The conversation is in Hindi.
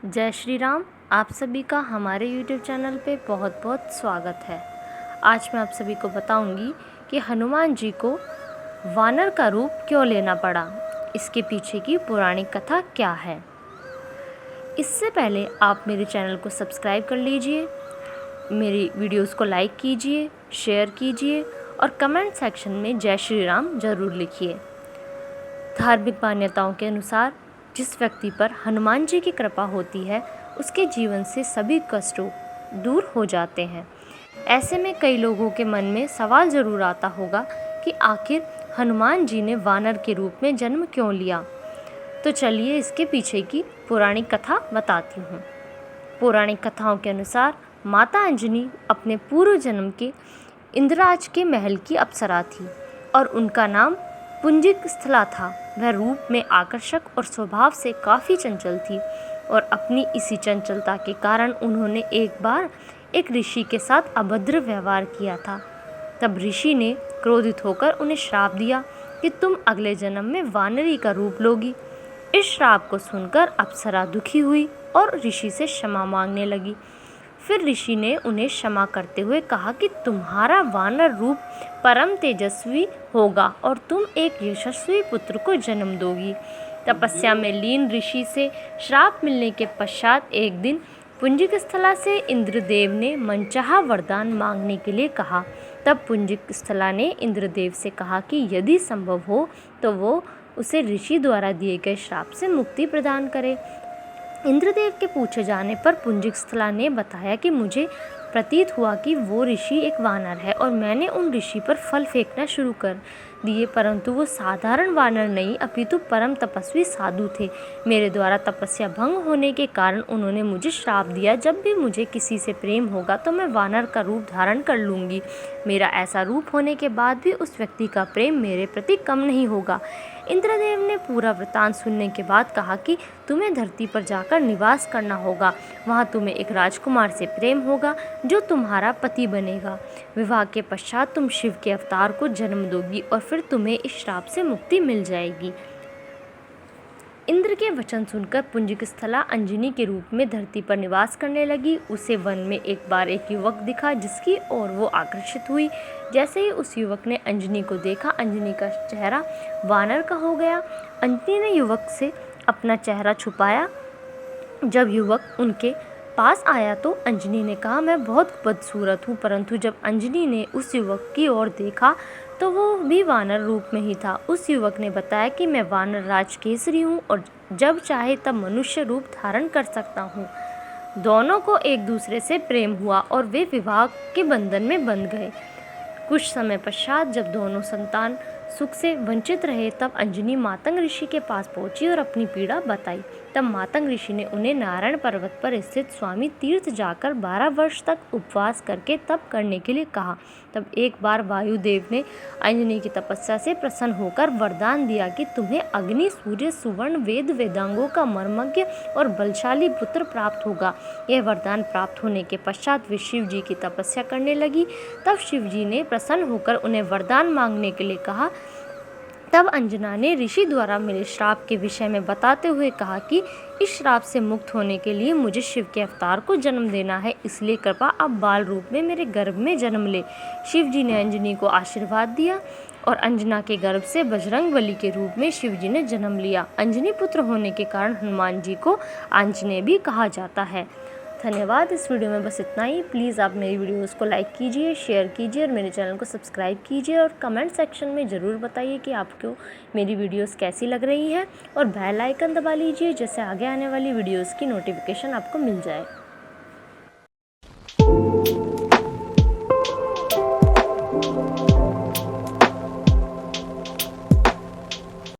जय श्री राम। आप सभी का हमारे YouTube चैनल पे बहुत बहुत स्वागत है। आज मैं आप सभी को बताऊंगी कि हनुमान जी को वानर का रूप क्यों लेना पड़ा, इसके पीछे की पौराणिक कथा क्या है। इससे पहले आप मेरे चैनल को सब्सक्राइब कर लीजिए, मेरी वीडियोस को लाइक कीजिए, शेयर कीजिए और कमेंट सेक्शन में जय श्री राम ज़रूर लिखिए। धार्मिक मान्यताओं के अनुसार जिस व्यक्ति पर हनुमान जी की कृपा होती है उसके जीवन से सभी कष्टों दूर हो जाते हैं। ऐसे में कई लोगों के मन में सवाल ज़रूर आता होगा कि आखिर हनुमान जी ने वानर के रूप में जन्म क्यों लिया। तो चलिए इसके पीछे की पौराणिक कथा बताती हूँ। पौराणिक कथाओं के अनुसार माता अंजनी अपने पूर्व जन्म के इंद्रराज के महल की अप्सरा थी और उनका नाम पुंजिक स्थला था। वह रूप में आकर्षक और स्वभाव से काफ़ी चंचल थी और अपनी इसी चंचलता के कारण उन्होंने एक बार एक ऋषि के साथ अभद्र व्यवहार किया था। तब ऋषि ने क्रोधित होकर उन्हें श्राप दिया कि तुम अगले जन्म में वानरी का रूप लोगी। इस श्राप को सुनकर अप्सरा दुखी हुई और ऋषि से क्षमा मांगने लगी। फिर ऋषि ने उन्हें क्षमा करते हुए कहा कि तुम्हारा वानर रूप परम तेजस्वी होगा और तुम एक यशस्वी पुत्र को जन्म दोगी। तपस्या में लीन ऋषि से श्राप मिलने के पश्चात एक दिन पुंजिक स्थला से इंद्रदेव ने मनचाहा वरदान मांगने के लिए कहा। तब पुंजिक स्थला ने इंद्रदेव से कहा कि यदि संभव हो तो वो उसे ऋषि द्वारा दिए गए श्राप से मुक्ति प्रदान करे। इंद्रदेव के पूछे जाने पर पुंजिक स्थला ने बताया कि मुझे प्रतीत हुआ कि वो ऋषि एक वानर है और मैंने उन ऋषि पर फल फेंकना शुरू कर दिए, परंतु वो साधारण वानर नहीं अपितु परम तपस्वी साधु थे। मेरे द्वारा तपस्या भंग होने के कारण उन्होंने मुझे श्राप दिया, जब भी मुझे किसी से प्रेम होगा तो मैं वानर का रूप धारण कर लूँगी। मेरा ऐसा रूप होने के बाद भी उस व्यक्ति का प्रेम मेरे प्रति कम नहीं होगा। इंद्रदेव ने पूरा वृतांत सुनने के बाद कहा कि तुम्हें धरती पर जाकर निवास करना होगा। वहाँ तुम्हें एक राजकुमार से प्रेम होगा जो तुम्हारा पति बनेगा। विवाह के पश्चात तुम शिव के अवतार को जन्म दोगी और फिर तुम्हें इस श्राप से मुक्ति मिल जाएगी। इंद्र के वचन सुनकर पुंजिक स्थला अंजनी के रूप में धरती पर निवास करने लगी। उसे वन में एक बार एक युवक दिखा जिसकी ओर वो आकर्षित हुई। जैसे ही उस युवक ने अंजनी को देखा, अंजनी का चेहरा वानर का हो गया। अंजनी ने युवक से अपना चेहरा छुपाया। जब युवक उनके पास आया तो अंजनी ने कहा, मैं बहुत बदसूरत हूँ। परंतु जब अंजनी ने उस युवक की ओर देखा तो वो भी वानर रूप में ही था। उस युवक ने बताया कि मैं वानर राज केसरी हूँ और जब चाहे तब मनुष्य रूप धारण कर सकता हूँ। दोनों को एक दूसरे से प्रेम हुआ और वे विवाह के बंधन में बंध गए। कुछ समय पश्चात जब दोनों संतान सुख से वंचित रहे तब अंजनी मातंग ऋषि के पास पहुंची और अपनी पीड़ा बताई। तब मातंग ऋषि ने उन्हें नारायण पर्वत पर स्थित स्वामी तीर्थ जाकर 12 वर्ष तक उपवास करके तप करने के लिए कहा। तब एक बार वायुदेव ने अंजनी की तपस्या से प्रसन्न होकर वरदान दिया कि तुम्हें अग्नि, सूर्य, सुवर्ण, वेद, वेदांगों का मर्मज्ञ और बलशाली पुत्र प्राप्त होगा। यह वरदान प्राप्त होने के पश्चात वे शिव जी की तपस्या करने लगी। तब शिव जी ने प्रसन्न होकर उन्हें वरदान मांगने के लिए कहा। तब अंजना ने ऋषि द्वारा मिले श्राप के विषय में बताते हुए कहा कि इस श्राप से मुक्त होने के लिए मुझे शिव के अवतार को जन्म देना है, इसलिए कृपा अब बाल रूप में मेरे गर्भ में जन्म ले। शिव जी ने अंजनी को आशीर्वाद दिया और अंजना के गर्भ से बजरंगबली के रूप में शिव जी ने जन्म लिया। अंजनी पुत्र होने के कारण हनुमान जी को आंजनेय भी कहा जाता है। धन्यवाद। इस वीडियो में बस इतना ही। प्लीज़ आप मेरी वीडियोस को लाइक कीजिए, शेयर कीजिए और मेरे चैनल को सब्सक्राइब कीजिए और कमेंट सेक्शन में ज़रूर बताइए कि आपको मेरी वीडियोस कैसी लग रही हैं और बेल आइकन दबा लीजिए जिससे आगे आने वाली वीडियोस की नोटिफिकेशन आपको मिल जाए।